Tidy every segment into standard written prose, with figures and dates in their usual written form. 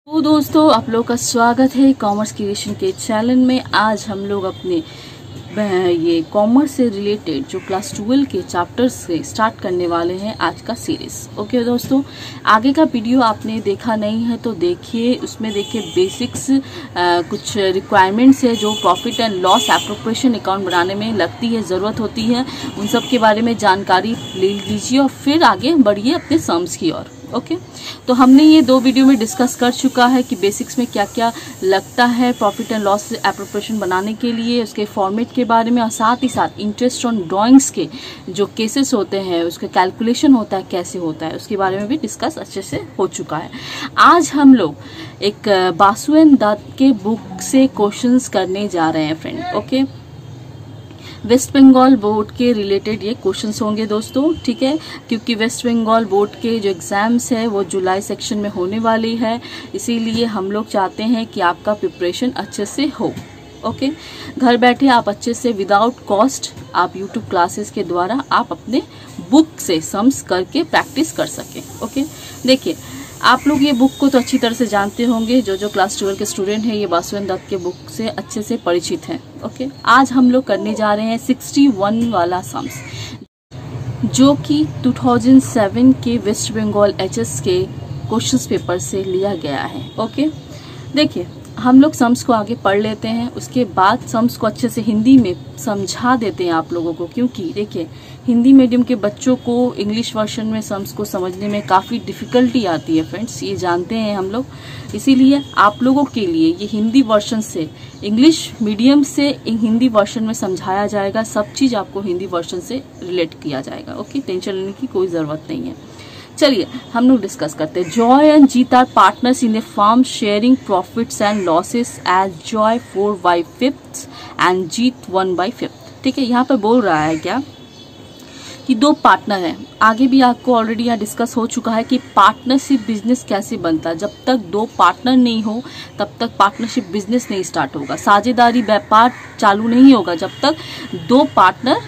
तो दोस्तों आप लोग का स्वागत है कॉमर्स क्रिएशन के चैनल में। आज हम लोग अपने ये कॉमर्स से रिलेटेड जो क्लास 12 के चैप्टर्स से स्टार्ट करने वाले हैं आज का सीरीज। ओके दोस्तों, आगे का वीडियो आपने देखा नहीं है तो देखिए, उसमें देखिए बेसिक्स कुछ रिक्वायरमेंट्स है जो profit and loss appropriation account बनाने में लगती है, ज़रूरत होती है, उन सब के बारे में जानकारी ले लीजिए और फिर आगे बढ़िए अपने सम्स की ओर। ओके तो हमने ये दो वीडियो में डिस्कस कर चुका है कि बेसिक्स में क्या क्या लगता है प्रॉफिट एंड लॉस एप्रोप्रिएशन बनाने के लिए, उसके फॉर्मेट के बारे में, और साथ ही साथ इंटरेस्ट ऑन ड्राइंग्स के जो केसेस होते हैं उसका कैलकुलेशन होता है, कैसे होता है, उसके बारे में भी डिस्कस अच्छे से हो चुका है। आज हम लोग एक बासु एंड दत्त के बुक से क्वेश्चंस करने जा रहे हैं friend. Okay, West Bengal board के रिलेटेड ये क्वेश्चंस होंगे दोस्तों, ठीक है, क्योंकि वेस्ट बंगाल बोर्ड के जो एग्जाम्स है वो जुलाई सेक्शन में होने वाली है, इसीलिए हम लोग चाहते हैं कि आपका प्रिपरेशन अच्छे से हो। ओके, घर बैठे आप अच्छे से विदाउट कॉस्ट आप यूट्यूब क्लासेस के द्वारा आप अपने बुक से सम्स करके प्रैक्टिस कर सकें। ओके, देखिए आप लोग ये बुक को तो अच्छी तरह से जानते होंगे, जो क्लास 12 के स्टूडेंट हैं ये बासु एंड दत्त के बुक से अच्छे से परिचित हैं। ओके, आज हम लोग करने जा रहे हैं 61 वाला सम्स, जो कि 2007 के वेस्ट बंगाल एचएस के क्वेश्चंस पेपर से लिया गया है। ओके, देखिए हम लोग सम्स को आगे पढ़ लेते हैं, उसके बाद सम्स को अच्छे से हिंदी में समझा देते हैं आप लोगों को, क्योंकि देखिए हिंदी मीडियम के बच्चों को इंग्लिश वर्जन में सम्स को समझने में काफ़ी डिफ़िकल्टी आती है फ्रेंड्स, ये जानते हैं हम लोग, इसीलिए आप लोगों के लिए ये हिंदी वर्जन से इंग्लिश मीडियम से हिंदी वर्जन में समझाया जाएगा, सब चीज़ आपको हिंदी वर्जन से रिलेट किया जाएगा। ओके, टेंशन लेने की कोई ज़रूरत नहीं है। चलिए हम लोग डिस्कस करते हैं। Joy and Jeet are partners in the firm sharing profits and losses as Joy 4/5 and Jeet 1/5। ठीक है, यहाँ पर बोल रहा है क्या कि दो पार्टनर हैं। आगे भी आपको ऑलरेडी यहाँ डिस्कस हो चुका है कि पार्टनरशिप बिजनेस कैसे बनता है। जब तक दो पार्टनर नहीं हो तब तक पार्टनरशिप बिजनेस नहीं स्टार्ट होगा, साझेदारी व्यापार चालू नहीं होगा जब तक दो पार्टनर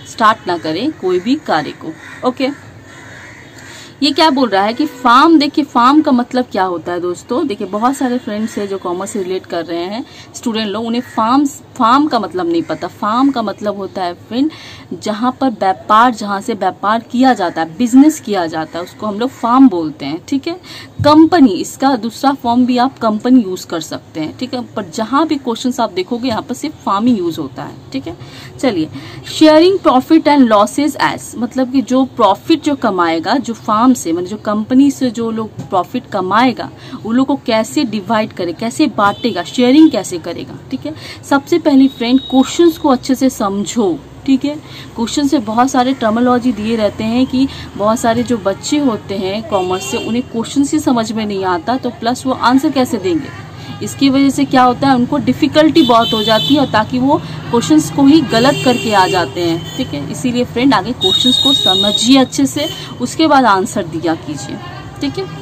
स्टार्ट ना करें कोई भी कार्य को। ओके, ये क्या बोल रहा है कि फार्म, देखिए फार्म का मतलब क्या होता है दोस्तों। देखिए बहुत सारे फ्रेंड्स हैं जो कॉमर्स से रिलेट कर रहे हैं, स्टूडेंट लोग, उन्हें फार्म का मतलब नहीं पता। फार्म का मतलब होता है फ्रेंड जहां पर व्यापार, जहां से व्यापार किया जाता है, बिजनेस किया जाता है, उसको हम लोग फार्म बोलते हैं। ठीक है, कंपनी, इसका दूसरा फॉर्म भी आप कंपनी यूज कर सकते हैं। ठीक है, पर जहां भी क्वेश्चंस आप देखोगे यहाँ पर सिर्फ फार्म ही यूज होता है। ठीक है, चलिए sharing profit and losses as, मतलब कि जो प्रॉफिट जो कमाएगा जो फार्म से, मतलब जो कंपनी से जो लोग प्रॉफिट कमाएगा उन लोग को कैसे डिवाइड करे, कैसे बांटेगा, शेयरिंग कैसे करेगा। ठीक है, सबसे पहली फ्रेंड क्वेश्चंस को अच्छे से समझो। ठीक है, क्वेश्चन से बहुत सारे टर्मिनोलॉजी दिए रहते हैं कि बहुत सारे जो बच्चे होते हैं कॉमर्स से उन्हें क्वेश्चन ही समझ में नहीं आता, तो प्लस वो आंसर कैसे देंगे, इसकी वजह से क्या होता है उनको डिफिकल्टी बहुत हो जाती है, और ताकि वो क्वेश्चंस को ही गलत करके आ जाते हैं। ठीक है, इसीलिए फ्रेंड आगे क्वेश्चंस को समझिए अच्छे से, उसके बाद आंसर दिया कीजिए। ठीक है,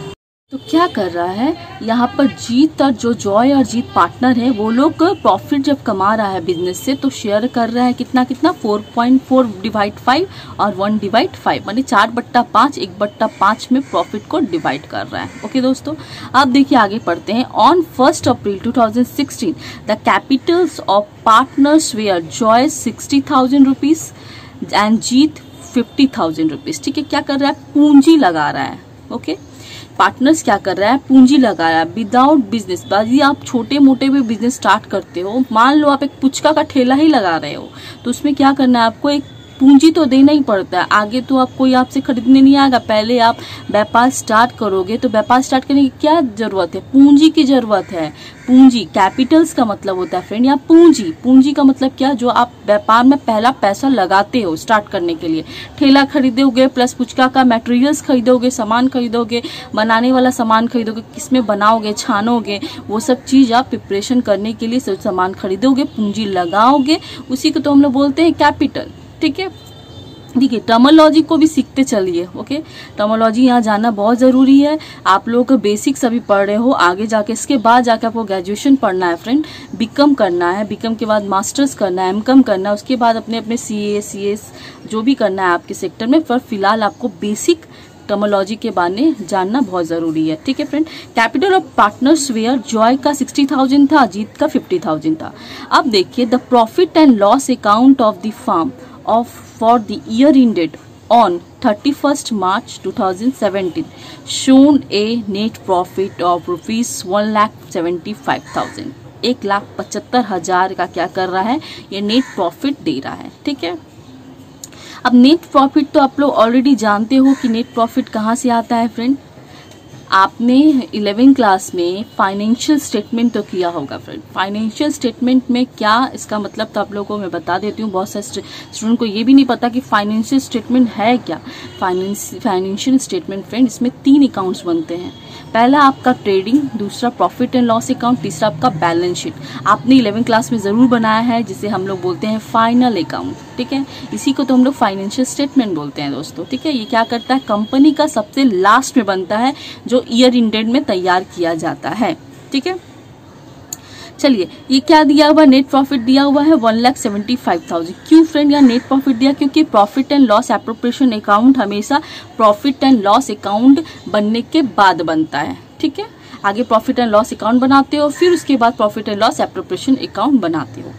तो क्या कर रहा है यहाँ पर जीत, और जो जॉय और जीत पार्टनर है वो लोग प्रॉफिट जब कमा रहा है बिजनेस से तो शेयर कर रहा है कितना कितना 4.4/5 और 1/5, मानी 4/5, 1/5 में प्रॉफिट को डिवाइड कर रहा है। ओके दोस्तों, अब देखिए आगे पढ़ते हैं। On 1 April 2016 the capitals of partners were Joy 60,000 rupees and Jeet 50,000 rupees. ठीक है, क्या कर रहा है, पूंजी लगा रहा है। ओके, पार्टनर्स क्या कर रहा है, पूंजी लगा रहा है विदाउट बिजनेस। यदि आप छोटे मोटे भी बिजनेस स्टार्ट करते हो, मान लो आप एक पुचका का ठेला ही लगा रहे हो, तो उसमें क्या करना है, आपको एक पूंजी तो देना ही पड़ता है। आगे तो आप कोई आपसे खरीदने नहीं आएगा, पहले आप व्यापार स्टार्ट करोगे, तो व्यापार स्टार्ट करने की क्या जरूरत है, पूंजी की जरूरत है। पूंजी, कैपिटल्स का मतलब होता है फ्रेंड यहाँ पूंजी। पूंजी का मतलब क्या, जो आप व्यापार में पहला पैसा लगाते हो स्टार्ट करने के लिए। ठेला खरीदोगे प्लस पुचका का मटेरियल्स खरीदोगे, सामान खरीदोगे, बनाने वाला सामान खरीदोगे, किसमें बनाओगे, छानोगे, वो सब चीज आप प्रिपरेशन करने के लिए सब सामान खरीदोगे, पूंजी लगाओगे, उसी को तो हम लोग बोलते हैं कैपिटल। ठीक है, देखिए टर्मिनोलॉजी को भी सीखते चलिए। ओके, टर्मिनोलॉजी यहाँ जानना बहुत जरूरी है। आप लोग बेसिक्स अभी पढ़ रहे हो, आगे जाके इसके बाद जाके आपको ग्रेजुएशन पढ़ना है फ्रेंड, बीकॉम करना है, बीकॉम के बाद मास्टर्स करना है, एमकॉम करना है, उसके बाद अपने अपने सीए सीएस जो भी करना है आपके सेक्टर में। पर फिलहाल आपको बेसिक टर्मोलॉजी के बारे में जानना बहुत जरूरी है। ठीक है friend, capital of partners were Joy का 60,000 था, अजीत का 50,000 था। अब देखिए the profit and loss account of the firm of for the year ended on 31st March 2017 shown a net profit of ₹1,75,000। 1,75,000 का क्या कर रहा है, ये नेट प्रॉफिट दे रहा है। ठीक है, अब नेट प्रॉफिट तो आप लोग ऑलरेडी जानते हो कि नेट प्रॉफिट कहाँ से आता है फ्रेंड। आपने 11वीं क्लास में फाइनेंशियल स्टेटमेंट तो किया होगा फ्रेंड। फाइनेंशियल स्टेटमेंट में क्या इसका मतलब तो आप लोगों को मैं बता देती हूँ। बहुत सारे स्टूडेंट को ये भी नहीं पता कि फाइनेंशियल स्टेटमेंट है क्या। फाइनेंशियल स्टेटमेंट फ्रेंड, इसमें 3 अकाउंट्स बनते हैं। पहला आपका ट्रेडिंग, दूसरा प्रॉफिट एंड लॉस अकाउंट, तीसरा आपका बैलेंस शीट। आपने 11वीं क्लास में जरूर बनाया है, जिसे हम लोग बोलते हैं फाइनल अकाउंट। ठीक है, इसी को तो हम लोग फाइनेंशियल स्टेटमेंट बोलते हैं दोस्तों। ठीक है, ये क्या करता है, कंपनी का सबसे लास्ट में बनता है, जो ईयर इंडेड में तैयार किया जाता है। ठीक है, चलिए ये क्या दिया हुआ, नेट प्रॉफिट दिया हुआ है 1,75,000। क्यों फ्रेंड यहाँ नेट प्रॉफिट दिया, क्योंकि profit and loss appropriation account हमेशा प्रॉफिट एंड लॉस अकाउंट बनने के बाद बनता है। ठीक है, आगे प्रॉफिट एंड लॉस अकाउंट बनाते हो, फिर उसके बाद profit and loss appropriation account बनाते हो।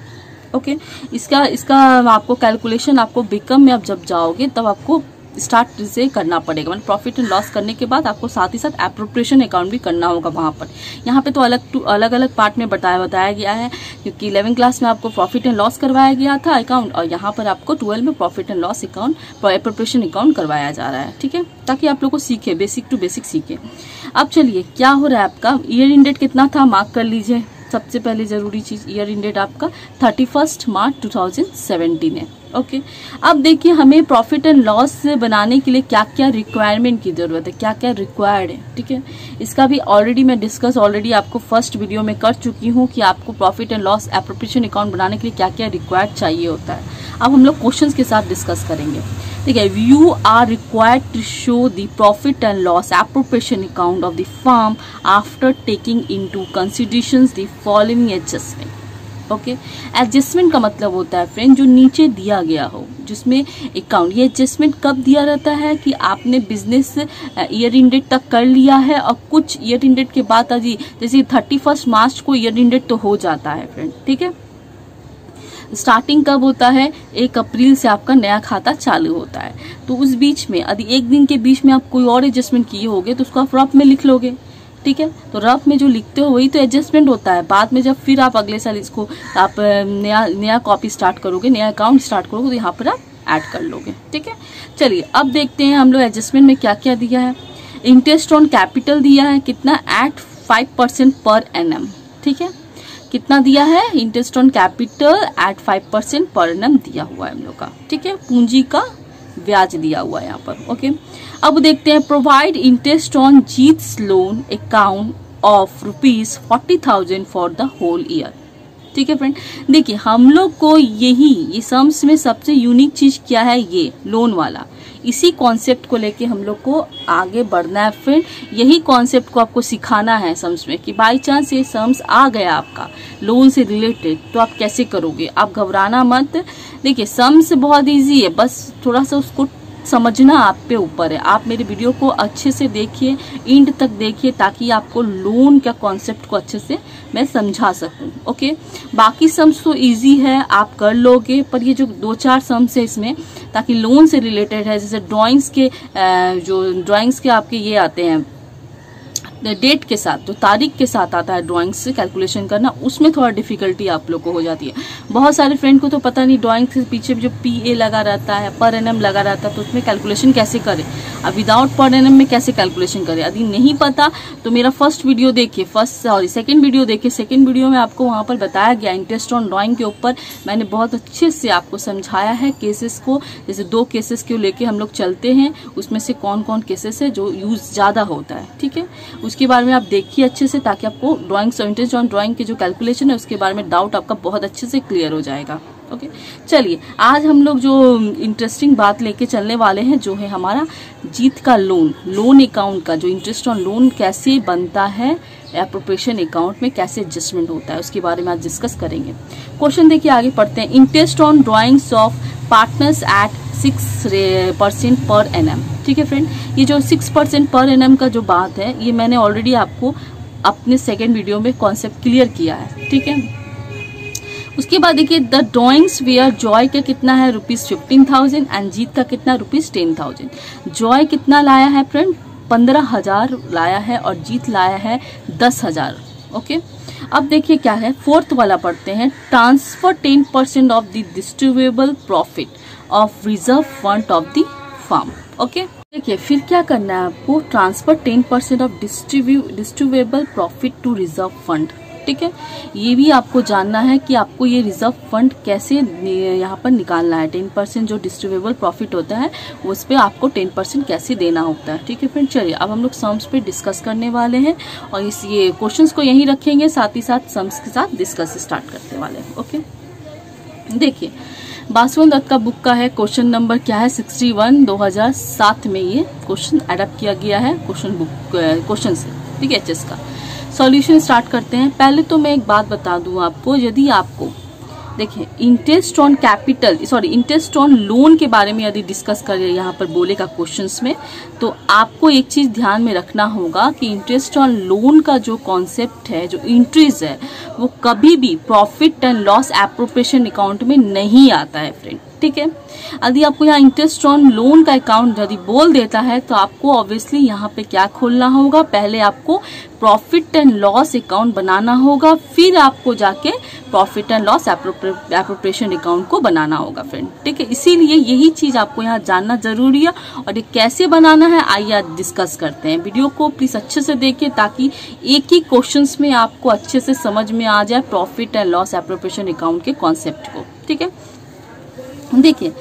ओके, इसका आपको कैलकुलेशन आपको बिकम में अब जब जाओगे तब आपको स्टार्ट से करना पड़ेगा। मतलब प्रॉफिट एंड लॉस करने के बाद आपको साथ ही साथ एप्रोप्रिएशन अकाउंट भी करना होगा वहां पर। यहाँ पे तो अलग अलग पार्ट में बताया गया है, क्योंकि 11वीं क्लास में आपको प्रॉफिट एंड लॉस करवाया गया था अकाउंट, और यहाँ पर आपको 12 में profit and loss account appropriation account करवाया जा रहा है। ठीक है, ताकि आप लोग को सीखे, बेसिक टू बेसिक सीखे। अब चलिए क्या हो रहा है, आपका ईयर इंडेड कितना था, मार्क कर लीजिए। सबसे पहले जरूरी चीज, ईयर इंडेड आपका 31st March 2017 है। ओके, अब देखिए हमें प्रॉफिट एंड लॉस बनाने के लिए क्या क्या रिक्वायरमेंट की जरूरत है, क्या क्या रिक्वायर्ड है। ठीक है, इसका भी ऑलरेडी मैं डिस्कस आपको फर्स्ट वीडियो में कर चुकी हूँ कि आपको profit and loss appropriation account बनाने के लिए क्या क्या रिक्वायर्ड चाहिए होता है। अब हम लोग क्वेश्चंस के साथ डिस्कस करेंगे। ठीक है, you are required to show the profit and loss appropriation account of the firm after taking into considerations the following adjustment. Okay, adjustment का मतलब होता है फ्रेंड जो नीचे दिया गया हो, जिसमें अकाउंट, ये एडजस्टमेंट कब दिया रहता है कि आपने बिजनेस ईयर इंडेड तक कर लिया है और कुछ ईयर इंडेड के बाद अजी जैसे 31 मार्च को ईयर इंडेड तो हो जाता है फ्रेंड। ठीक है, स्टार्टिंग कब होता है, 1 अप्रैल से आपका नया खाता चालू होता है। तो उस बीच में यदि 1 दिन के बीच में आप कोई और एडजस्टमेंट किए होगे तो उसको आप रफ में लिख लोगे। ठीक है, तो रफ में जो लिखते हो वही तो एडजस्टमेंट होता है। बाद में जब फिर आप अगले साल इसको आप नया कॉपी स्टार्ट करोगे, नया अकाउंट स्टार्ट करोगे, तो यहाँ पर आप ऐड कर लोगे। ठीक है, चलिए अब देखते हैं हम लोग एडजस्टमेंट में क्या क्या दिया है। इंटरेस्ट ऑन कैपिटल दिया है कितना, एट 5% पर एनम। ठीक है, कितना दिया है, interest on capital eight 5% per annum दिया हुआ है हम लोग का। ठीक है, पूंजी का ब्याज दिया हुआ है यहाँ पर। ओके, अब देखते हैं provide interest on Jeet's loan account of ₹40,000 for the whole year. ठीक है फ्रेंड, देखिए हम लोग को ये सम्स में सबसे यूनिक चीज क्या है, ये लोन वाला। इसी कॉन्सेप्ट को लेके हम लोग को आगे बढ़ना है फ्रेंड। यही कॉन्सेप्ट को आपको सिखाना है सम्स में कि बाई चांस ये सम्स आ गया आपका लोन से रिलेटेड तो आप कैसे करोगे। आप घबराना मत, देखिए सम्स बहुत इजी है, बस थोड़ा सा उसको समझना आप पे ऊपर है। आप मेरे वीडियो को अच्छे से देखिए, एंड तक देखिए, ताकि आपको लोन का कॉन्सेप्ट को अच्छे से मैं समझा सकूं। ओके, बाकी सम्स तो इजी है, आप कर लोगे, पर ये जो 2-4 सम्स है इसमें ताकि लोन से रिलेटेड है, जैसे ड्राइंग्स के आपके ये आते हैं डेट के साथ, तो तारीख के साथ आता है ड्राइंग से कैलकुलेशन करना, उसमें थोड़ा डिफिकल्टी आप लोग को हो जाती है। बहुत सारे फ्रेंड को तो पता नहीं ड्राइंग के पीछे जो PA लगा रहता है, पर एनम लगा रहता है, तो उसमें कैलकुलेशन कैसे करें, अब विदाउट पर एनम में कैसे कैलकुलेशन करें। यदि नहीं पता तो मेरा फर्स्ट वीडियो देखिए, सेकंड वीडियो देखिए। सेकंड वीडियो में आपको वहां पर बताया गया इंटरेस्ट ऑन ड्राइंग के ऊपर मैंने बहुत अच्छे से आपको समझाया है केसेस को, जैसे 2 केसेस को लेके हम लोग चलते हैं, उसमें से कौन कौन केसेस है जो यूज ज्यादा होता है। ठीक है, उसके बारे में आप देखिए अच्छे से, ताकि आपको ड्राइंग इंटरेस्ट ऑन ड्राइंग के जो कैलकुलेशन है उसके बारे में डाउट आपका बहुत अच्छे से क्लियर हो जाएगा। ओके, चलिए आज हम लोग जो इंटरेस्टिंग बात लेके चलने वाले हैं जो है हमारा जीत का लोन अकाउंट का जो इंटरेस्ट ऑन लोन कैसे बनता है, एप्रोप्रिएशन अकाउंट में कैसे एडजस्टमेंट होता है, उसके बारे में आज डिस्कस करेंगे। क्वेश्चन देखिए, आगे पढ़ते हैं। Interest on drawings of partners at 6% per NM. ठीक है फ्रेंड, ये जो 6% पर एनएम का जो बात है ये मैंने ऑलरेडी आपको अपने सेकेंड वीडियो में कॉन्सेप्ट क्लियर किया है। ठीक है, उसके बाद देखिए द ड्रॉइंग्स वेयर जॉय का कितना है ₹15,000 एंड जीत का कितना ₹10,000। जॉय कितना लाया है फ्रेंड, 15,000 लाया है और जीत लाया है 10,000। ओके, अब देखिए क्या है, फोर्थ वाला पढ़ते हैं। Transfer 10% of the distributable profit of reserve fund of the firm. Okay, देखिए फिर क्या करना है आपको, transfer 10% of distributable profit to reserve fund. ठीक है, ये भी आपको जानना है कि आपको ये रिजर्व फंड कैसे यहाँ पर निकालना है। 10% जो डिस्ट्रीब्यूएबल प्रॉफिट होता है उस पर आपको 10% कैसे देना होता है। ठीक है फ्रेंड, चलिए अब हम लोग सम्स पे डिस्कस करने वाले हैं और इस ये क्वेश्चंस को यहीं रखेंगे, साथ ही साथ सम्स के साथ डिस्कस स्टार्ट करने वाले हैं। ओके, देखिए बासवन दत्त का बुक का है, क्वेश्चन नंबर क्या है 61, 2007 में ये क्वेश्चन एडप्ट किया गया है क्वेश्चन से। ठीक है, एचएस का सॉल्यूशन स्टार्ट करते हैं। पहले तो मैं एक बात बता दूं आपको, यदि आपको देखिए interest on capital interest on loan के बारे में यदि डिस्कस करें यहाँ पर बोलेगा क्वेश्चंस में, तो आपको एक चीज ध्यान में रखना होगा कि इंटरेस्ट ऑन लोन का जो कॉन्सेप्ट है, जो इंट्रीज है, वो कभी भी profit and loss appropriation account में नहीं आता है फ्रेंड। ठीक है, यदि आपको यहाँ इंटरेस्ट ऑन लोन का अकाउंट यदि बोल देता है तो आपको ऑब्वियसली यहाँ पे क्या खोलना होगा, पहले आपको प्रॉफिट एंड लॉस अकाउंट बनाना होगा, फिर आपको जाके profit and loss appropriation account को बनाना होगा फ्रेंड। ठीक है, इसीलिए यही चीज आपको यहाँ जानना जरूरी है और ये कैसे बनाना है आइए आज डिस्कस करते हैं। वीडियो को प्लीज अच्छे से देखिए ताकि एक ही क्वेश्चंस में आपको अच्छे से समझ में आ जाए profit and loss appropriation account के कॉन्सेप्ट को। ठीक है, देखिए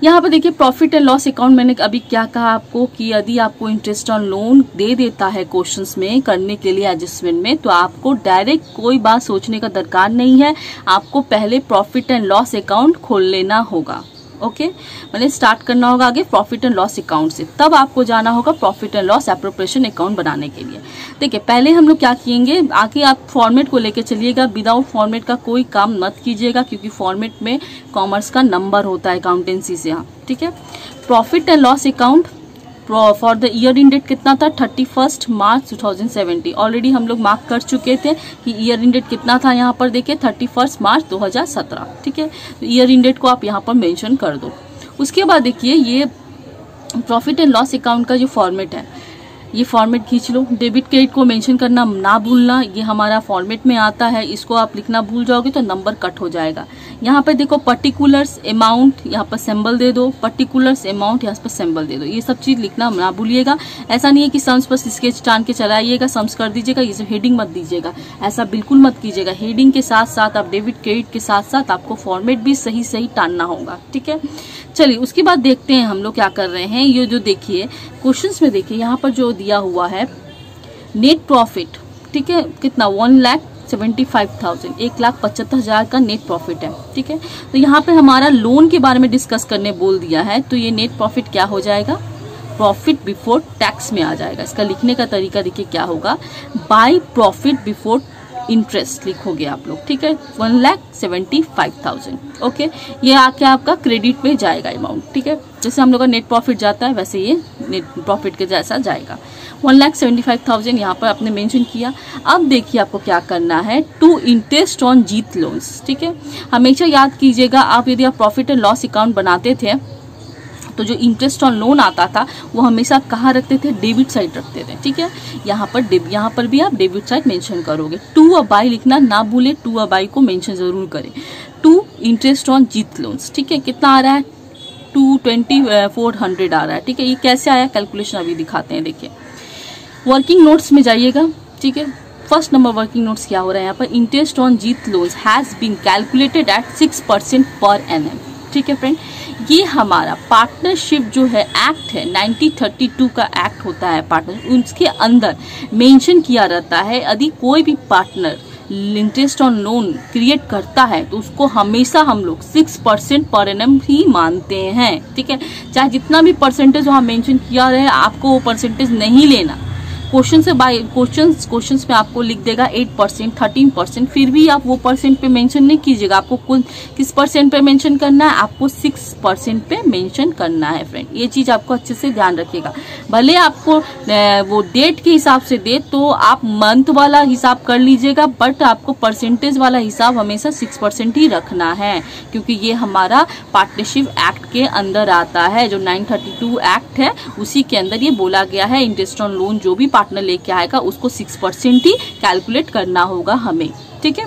यहाँ पर देखिए प्रॉफिट एंड लॉस अकाउंट मैंने अभी क्या कहा आपको कि यदि आपको इंटरेस्ट ऑन लोन दे देता है क्वेश्चंस में करने के लिए एडजस्टमेंट में, तो आपको डायरेक्ट कोई बात सोचने का दरकार नहीं है, आपको पहले प्रॉफिट एंड लॉस अकाउंट खोल लेना होगा। ओके, मतलब स्टार्ट करना होगा आगे प्रॉफिट एंड लॉस अकाउंट से, तब आपको जाना होगा profit and loss appropriation account बनाने के लिए। देखिए पहले हम लोग क्या किएंगे, आगे आप फॉर्मेट को लेके चलिएगा, विदाउट फॉर्मेट का कोई काम मत कीजिएगा क्योंकि फॉर्मेट में कॉमर्स का नंबर होता है अकाउंटेंसी से। हाँ ठीक है, profit and loss account for the year ended कितना था 31 मार्च 2070। ऑलरेडी हम लोग मार्क कर चुके थे कि ईयर इन डेट कितना था, यहाँ पर देखिए 31 मार्च 2017। ठीक है, तो ईयर इन डेट को आप यहाँ पर मेंशन कर दो। उसके बाद देखिए ये प्रॉफिट एंड लॉस अकाउंट का जो फॉर्मेट है, ये फॉर्मेट खींच लो। डेबिट क्रेडिट को मेंशन करना ना भूलना, ये हमारा फॉर्मेट में आता है, इसको आप लिखना भूल जाओगे तो नंबर कट हो जाएगा। यहाँ पे देखो पर्टिकुलर्स अमाउंट, यहाँ पर सिंबल दे दो, पर्टिकुलर्स अमाउंट यहाँ पर सिंबल दे दो, ये सब चीज लिखना ना भूलिएगा। ऐसा नहीं है कि सम्स पर स्केच टान के चलाइएगा, सम्स कर दीजिएगा, ये हेडिंग मत दीजिएगा, ऐसा बिल्कुल मत कीजिएगा। हेडिंग के साथ साथ आप डेबिट क्रेडिट के साथ साथ आपको फॉर्मेट भी सही सही टानना होगा। ठीक है, चलिए उसके बाद देखते हैं हम लोग क्या कर रहे हैं। ये जो देखिए क्वेश्चंस में देखिए यहाँ पर जो दिया हुआ है नेट प्रॉफिट, ठीक है, कितना 1,75,000, 1,75,000 का नेट प्रॉफिट है। ठीक है, तो यहाँ पे हमारा लोन के बारे में डिस्कस करने बोल दिया है, तो ये नेट प्रॉफिट क्या हो जाएगा, प्रॉफिट बिफोर टैक्स में आ जाएगा। इसका लिखने का तरीका देखिए क्या होगा, बाय प्रॉफिट बिफोर इंटरेस्ट लिखोगे आप लोग। ठीक है, 1,75,000। ओके, ये आके आपका क्रेडिट पे जाएगा अमाउंट। ठीक है, जैसे हम लोग का नेट प्रॉफिट जाता है वैसे ये नेट प्रॉफिट के जैसा जाएगा। 1,75,000 यहाँ पर आपने मेंशन किया। अब देखिए आपको क्या करना है, to interest on Jeet loans. ठीक है, हमेशा याद कीजिएगा, आप यदि आप प्रॉफिट एंड लॉस अकाउंट बनाते थे तो जो इंटरेस्ट ऑन लोन आता था वो हमेशा कहाँ रखते थे, डेबिट साइड रखते थे। ठीक है, यहाँ पर भी आप डेबिट साइड मेंशन करोगे। टू अ बाई लिखना ना भूले, टू अ बाई को मेंशन जरूर करें। To interest on Jeet loans, ठीक है, कितना आ रहा है 2,2400 आ रहा है। ठीक है, ये कैसे आया कैलकुलेशन अभी दिखाते हैं। देखिए वर्किंग नोट्स में जाइएगा। ठीक है, फर्स्ट नंबर वर्किंग नोट्स क्या हो रहा है यहाँ पर, interest on Jeet loans has been calculated at 6% per NM. ठीक है फ्रेंड, ये हमारा पार्टनरशिप जो है एक्ट है 1932 का एक्ट होता है पार्टनर, उसके अंदर मेंशन किया रहता है यदि कोई भी partner interest on loan create करता है तो उसको हमेशा हम लोग 6% पर एनम ही मानते हैं। ठीक है, चाहे जितना भी परसेंटेज वहाँ मेंशन किया रहे आपको वो परसेंटेज नहीं लेना, क्वेश्चन से बाय क्वेश्चन में आपको लिख देगा 8%, 13%, फिर भी आप वो परसेंट पे मेंशन नहीं कीजिएगा। आपको किस परसेंट पे मेंशन करना है, आपको 6% पे मेंशन करना है फ्रेंड। ये चीज आपको अच्छे से ध्यान रखिएगा। भले आपको वो डेट के हिसाब से दे तो आप मंथ वाला हिसाब कर लीजिएगा, बट आपको परसेंटेज वाला हिसाब हमेशा 6% ही रखना है, क्योंकि ये हमारा पार्टनरशिप एक्ट के अंदर आता है। जो 932 एक्ट है उसी के अंदर ये बोला गया है, इंटरेस्ट ऑन लोन जो भी पार्टनर लेके आएगा उसको 6% ही कैलकुलेट करना होगा हमें, ठीक है।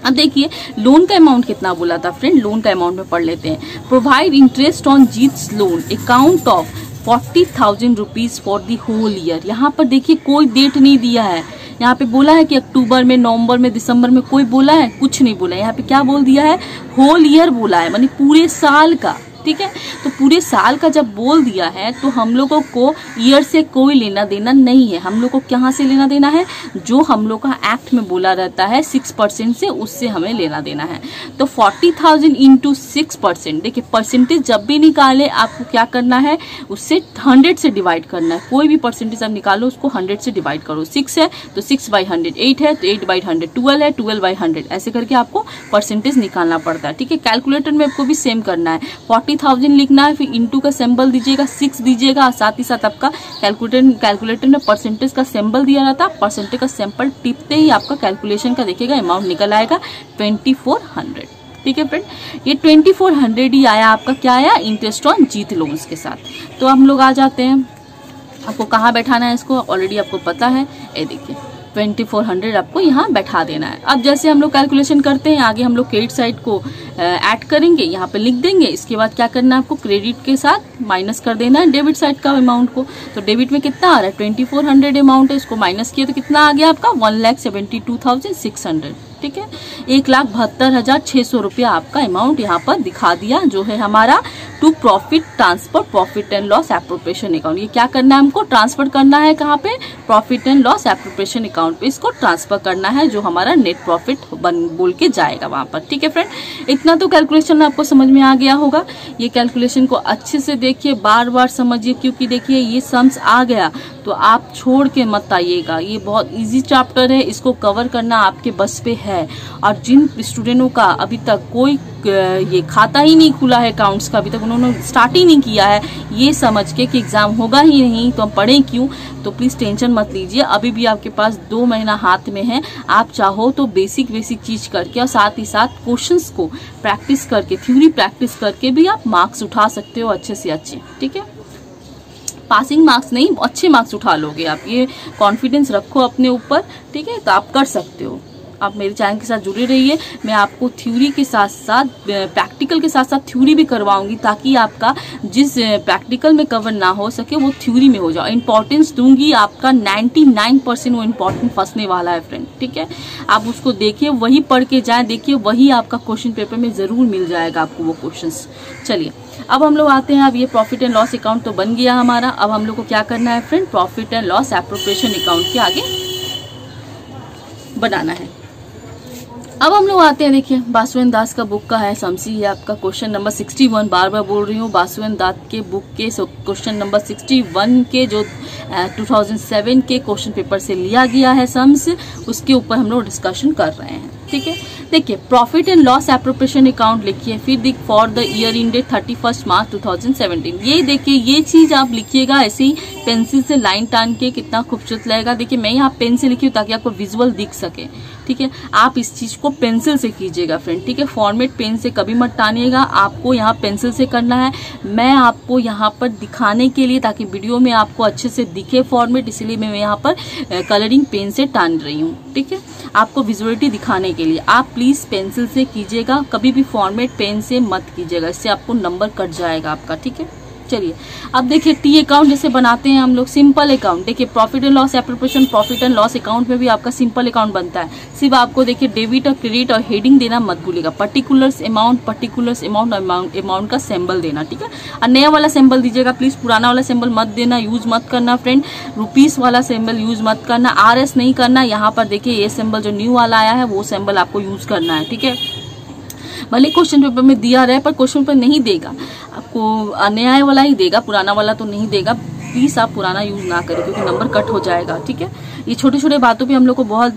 अब देखिए लोन का अमाउंट कितना बोला था फ्रेंड, लोन का अमाउंट में पढ़ लेते हैं। Provide interest on Jeet's loan account of 40,000 rupees for the whole year. यहाँ पर देखिए कोई डेट नहीं दिया है, यहाँ पे बोला है कि अक्टूबर में, नवंबर में, दिसंबर में, कोई बोला है, कुछ नहीं बोला है। यहाँ पे क्या बोल दिया है, होल ईयर बोला है, मानी पूरे साल का, ठीक है। तो पूरे साल का जब बोल दिया है तो हम लोगों को ईयर से कोई लेना देना नहीं है। हम लोग को कहाँ से लेना देना है, जो हम लोग का एक्ट में बोला रहता है 6% से, उससे हमें लेना देना है। तो 40,000 इंटू 6%, देखिए परसेंटेज जब भी निकाले आपको क्या करना है, उससे 100 से डिवाइड करना है। कोई भी परसेंटेज आप निकालो उसको 100 से डिवाइड करो। 6 है तो 6/100, 8 है तो 8/100, 12 है 12/100, ऐसे करके आपको परसेंटेज निकालना पड़ता है, ठीक है। कैलकुलेटर में आपको भी सेम करना है, 40,000 लिखना है, फिर इंटू का सिंबल दीजिएगा, 6 दीजिएगा, साथ ही साथ आपका कैलकुलेटर में परसेंटेज का सिंबल दिया रहता है, परसेंटेज का सिंबल टिपते ही आपका कैलकुलेशन का देखिएगा अमाउंट निकल आएगा 2400, ठीक है फ्रेंड। ये 2400 ही आया आपका, क्या आया, इंटरेस्ट ऑन जीत लोन्स के साथ। तो हम लोग आ जाते हैं, आपको कहाँ बैठाना है इसको ऑलरेडी आपको पता है, ये देखिए 2400 आपको यहाँ बैठा देना है। अब जैसे हम लोग कैलकुलेशन करते हैं, आगे हम लोग क्रेडिट साइड को ऐड करेंगे, यहाँ पे लिख देंगे। इसके बाद क्या करना है, आपको क्रेडिट के साथ माइनस कर देना है डेबिट साइड का अमाउंट को। तो डेबिट में कितना आ रहा है, 2400 अमाउंट है, इसको माइनस किया तो कितना आ गया आपका 1,72,600, ठीक है। 1,72,600 रुपया आपका अमाउंट यहाँ पर दिखा दिया, जो है हमारा to profit transfer profit and loss appropriation account. ये क्या करना है, हमको ट्रांसफर करना है कहाँ पे, profit and loss appropriation account पे इसको ट्रांसफर करना है, जो हमारा नेट प्रॉफिट बोल के जाएगा वहां पर, ठीक है फ्रेंड। इतना तो कैलकुलेशन आपको समझ में आ गया होगा। ये कैलकुलेशन को अच्छे से देखिए, बार बार समझिए, क्योंकि देखिए ये सम्स आ गया तो आप छोड़ के मत आइएगा। ये बहुत इजी चैप्टर है, इसको कवर करना आपके बस पे है। और जिन स्टूडेंटों का अभी तक कोई ये खाता ही नहीं खुला है अकाउंट्स का, अभी तक उन्होंने स्टार्ट ही नहीं किया है, ये समझ के कि एग्जाम होगा ही नहीं तो हम पढ़ें क्यों, तो प्लीज टेंशन मत लीजिए। अभी भी आपके पास 2 महीना हाथ में है, आप चाहो तो बेसिक चीज करके और साथ ही साथ क्वेश्चंस को प्रैक्टिस करके, थ्योरी प्रैक्टिस करके भी आप मार्क्स उठा सकते हो अच्छे से अच्छे, ठीक है। पासिंग मार्क्स नहीं, अच्छे मार्क्स उठा लोगे आप, ये कॉन्फिडेंस रखो अपने ऊपर, ठीक है। तो आप कर सकते हो। आप मेरे चैनल के साथ जुड़े रहिए, मैं आपको थ्योरी के साथ साथ प्रैक्टिकल के साथ साथ थ्योरी भी करवाऊंगी, ताकि आपका जिस प्रैक्टिकल में कवर ना हो सके वो थ्योरी में हो जाए। इंपॉर्टेंस दूंगी, आपका 99% वो इम्पोर्टेंट फंसने वाला है फ्रेंड, ठीक है। आप उसको देखिए, वही पढ़ के जाए, देखिए वही आपका क्वेश्चन पेपर में जरूर मिल जाएगा आपको वो क्वेश्चंस। चलिए अब हम लोग आते हैं, अब ये प्रॉफिट एंड लॉस अकाउंट तो बन गया हमारा। अब हम लोग को क्या करना है friend, profit and loss appropriation account के आगे बनाना है। अब हम लोग आते हैं, देखिए बासुएन दास का बुक का है, समसी है आपका क्वेश्चन नंबर 61, बार बार बोल रही हूँ, बासुएन दास के बुक के क्वेश्चन नंबर 61 के जो 2007 के क्वेश्चन पेपर से लिया गया है सम्स, उसके ऊपर हम लोग डिस्कशन कर रहे हैं, ठीक है। देखिए profit and loss appropriation account लिखिए, फिर दिख फॉर द ईयर इंडेड 31 मार्च 2017। ये देखिए ये चीज आप लिखिएगा ऐसे ही पेंसिल से लाइन टान के, कितना खूबसूरत लगेगा। देखिए मैं यहाँ पेन से लिखी हूँ ताकि आपको विजुअल दिख सके, ठीक है। आप इस चीज को पेंसिल से कीजिएगा फ्रेंड, ठीक है। फॉर्मेट पेन से कभी मत टानिएगा, आपको यहाँ पेंसिल से करना है। मैं आपको यहाँ पर दिखाने के लिए, ताकि वीडियो में आपको अच्छे से दिखे फॉर्मेट, इसलिए मैं यहाँ पर कलरिंग पेन से टान रही हूँ, ठीक है, आपको विजुअलिटी दिखाने के लिए। आप प्लीज पेंसिल से कीजिएगा, कभी भी फॉर्मेट पेन से मत कीजिएगा, इससे आपको नंबर कट जाएगा आपका, ठीक है। चलिए अब देखिए टी अकाउंट जैसे बनाते हैं हम लोग, सिंपल अकाउंट। देखिए profit and loss appropriation, profit and loss account में भी आपका सिंपल अकाउंट बनता है। सिर्फ आपको देखिए डेबिट और क्रेडिट और हेडिंग देना मत भूलिएगा, पर्टिकुलर्स अमाउंट अमाउंट का सिंबल देना, ठीक है। और नया वाला सिंबल दीजिएगा प्लीज, पुराना वाला सिंबल मत देना, यूज मत करना फ्रेंड। रुपीस वाला सिंबल यूज मत करना, RS नहीं करना। यहाँ पर देखिए ये सिंबल जो न्यू वाला आया है वो सिंबल आपको यूज करना है, ठीक है। भले क्वेश्चन पेपर में दिया रहे पर क्वेश्चन पेपर नहीं देगा आपको, नया वाला ही देगा, पुराना वाला तो नहीं देगा। प्लीज़ आप पुराना यूज़ ना करें क्योंकि नंबर कट हो जाएगा। ठीक है, ये छोटे छोटे बातों पे हम लोग को बहुत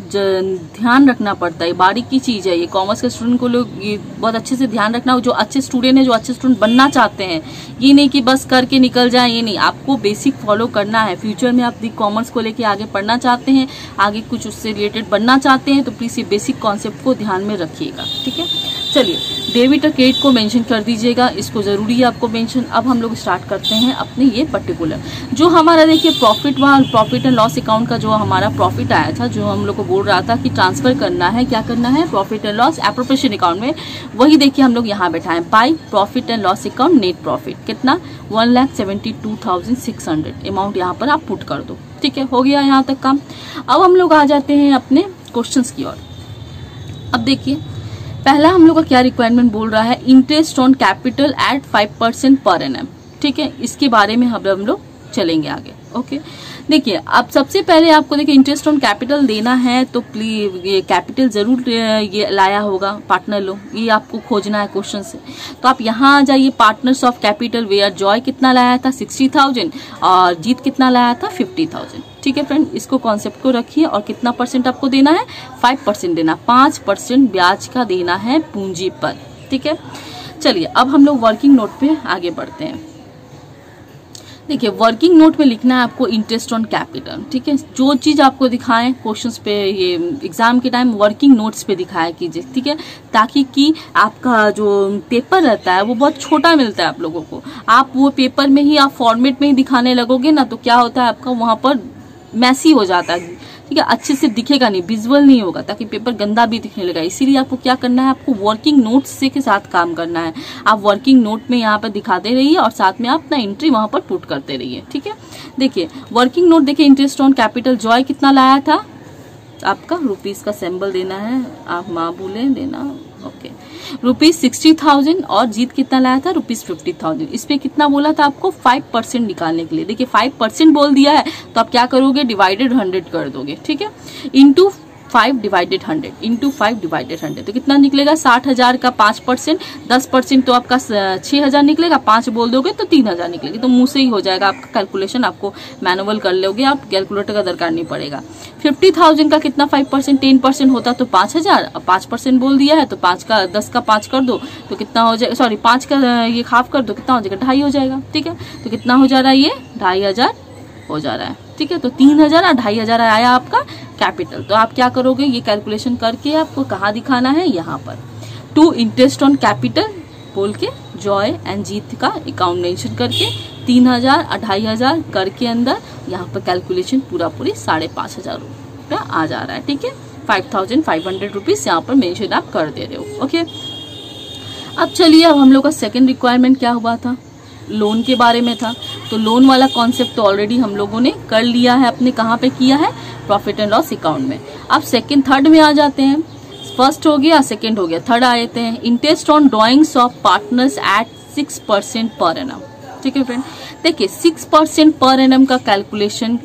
ध्यान रखना पड़ता है, बारीक की चीज़ है ये। कॉमर्स के स्टूडेंट को लोग ये बहुत अच्छे से ध्यान रखना, जो अच्छे स्टूडेंट हैं, जो अच्छे स्टूडेंट बनना चाहते हैं, ये नहीं कि बस करके निकल जाए, ये नहीं, आपको बेसिक फॉलो करना है। फ्यूचर में आप कॉमर्स को लेके आगे पढ़ना चाहते हैं, आगे कुछ उससे रिलेटेड बनना चाहते हैं, तो प्लीज़ ये बेसिक कॉन्सेप्ट को ध्यान में रखिएगा। ठीक है, चलिए डेबिट और क्रेडिट को मेंशन कर दीजिएगा, इसको जरूरी है आपको मेंशन। अब हम लोग स्टार्ट करते हैं अपने ये पर्टिकुलर जो हमारा देखिए प्रॉफिट एंड लॉस अकाउंट का जो हमारा प्रॉफिट आया था, जो हम लोग को बोल रहा था कि ट्रांसफर करना है, क्या करना है, profit and loss appropriation account में, वही देखिए हम लोग यहाँ बैठाएं by profit and loss account net profit कितना 1,72,600 अमाउंट यहाँ पर आप पुट कर दो। ठीक है, हो गया यहाँ तक काम। अब हम लोग आ जाते हैं अपने क्वेश्चंस की ओर। अब देखिए पहला हम लोग का क्या रिक्वायरमेंट बोल रहा है, interest on capital eight 5% per annum. ठीक है, इसके बारे में हम लोग चलेंगे आगे। ओके, देखिए अब सबसे पहले आपको देखिए इंटरेस्ट ऑन कैपिटल देना है तो प्लीज ये कैपिटल जरूर ये लाया होगा पार्टनर लोग, ये आपको खोजना है क्वेश्चन से। तो आप यहाँ आ जाइए, partners of capital were Joy कितना लाया था 60,000 और जीत कितना लाया था 50,000। ठीक है फ्रेंड, इसको कॉन्सेप्ट को रखिए और कितना परसेंट आपको देना है 5% देना, 5% ब्याज का देना है पूंजी पर। ठीक है, चलिए अब हम लोग वर्किंग नोट पे आगे बढ़ते हैं। देखिए वर्किंग नोट में लिखना है आपको इंटरेस्ट ऑन कैपिटल। ठीक है, जो चीज आपको दिखाएं क्वेश्चंस पे, ये एग्जाम के टाइम वर्किंग नोट्स पे दिखाया कीजिए। ठीक है, ताकि कि आपका जो पेपर रहता है वो बहुत छोटा मिलता है आप लोगों को, आप वो पेपर में ही आप फॉर्मेट में ही दिखाने लगोगे ना तो क्या होता है आपका वहां पर मैसी हो जाता है। ठीक है, अच्छे से दिखेगा नहीं, विजुअल नहीं होगा, ताकि पेपर गंदा भी दिखने लगा। इसीलिए आपको क्या करना है, आपको वर्किंग नोट्स से के साथ काम करना है। आप वर्किंग नोट में यहाँ पर दिखाते रहिए और साथ में आप अपना एंट्री वहां पर पुट करते रहिए। ठीक है, देखिए वर्किंग नोट देखिए इंटरेस्ट ऑन कैपिटल जॉय कितना लाया था आपका, रुपीज का सिंबल देना है, आप माँ बोले देना। ओके, रुपीज 60,000 और जीत कितना लाया था रुपीज 50,000। इस पे कितना बोला था आपको 5% निकालने के लिए। देखिए 5% बोल दिया है तो आप क्या करोगे, डिवाइडेड 100 कर दोगे। ठीक है, इंटू 5 डिवाइडेड 100 इंटू 5 डिवाइडेड 100 तो कितना निकलेगा 60,000 का 5%, 10% तो आपका 6,000 निकलेगा, 5 बोल दोगे तो 3,000 निकलेगी। तो मुंह से ही हो जाएगा आपका कैलकुलेशन, आपको मैनुअल कर लोगे आप, कैलकुलेटर का दरकार नहीं पड़ेगा। 50,000 का कितना 5%, 10% होता तो 5,000, अब 5% बोल दिया है तो 10 का 5 कर दो तो कितना हो जाएगा, सॉरी 5 का ये हाफ कर दो, कितना हो जाएगा 2.5 हो जाएगा। ठीक है, तो कितना हो जा रहा है, ये 2,500 हो जा रहा है। ठीक है, तो 3,000 और 2,500 आया आपका कैपिटल। तो आप क्या करोगे, ये कैलकुलेशन करके आपको कहाँ दिखाना है, यहाँ पर टू इंटरेस्ट ऑन कैपिटल बोल के जॉय एंड जीत का अकाउंट मेंशन करके 3,000 और 2,500 करके अंदर यहाँ पर कैलकुलेशन पूरी 5,500 रुपया आ जा रहा है। ठीक है, 5,500 रुपीज यहाँ पर मेंशन आप कर दे रहे हो। ओके, अब चलिए अब हम लोग का सेकेंड रिक्वायरमेंट क्या हुआ था, लोन के बारे में था। तो लोन वाला कॉन्सेप्ट तो ऑलरेडी हम लोगों ने कर लिया है, अपने कहाँ पे किया है, प्रॉफिट एंड लॉस अकाउंट में। अब सेकंड थर्ड में आ जाते हैं, फर्स्ट हो गया, सेकंड हो गया, थर्ड आ जाते हैं। Interest on drawings of partners at 6% per annum. ठीक है फ्रेंड, देखिए 6% पर एनम का कैलकुलेशन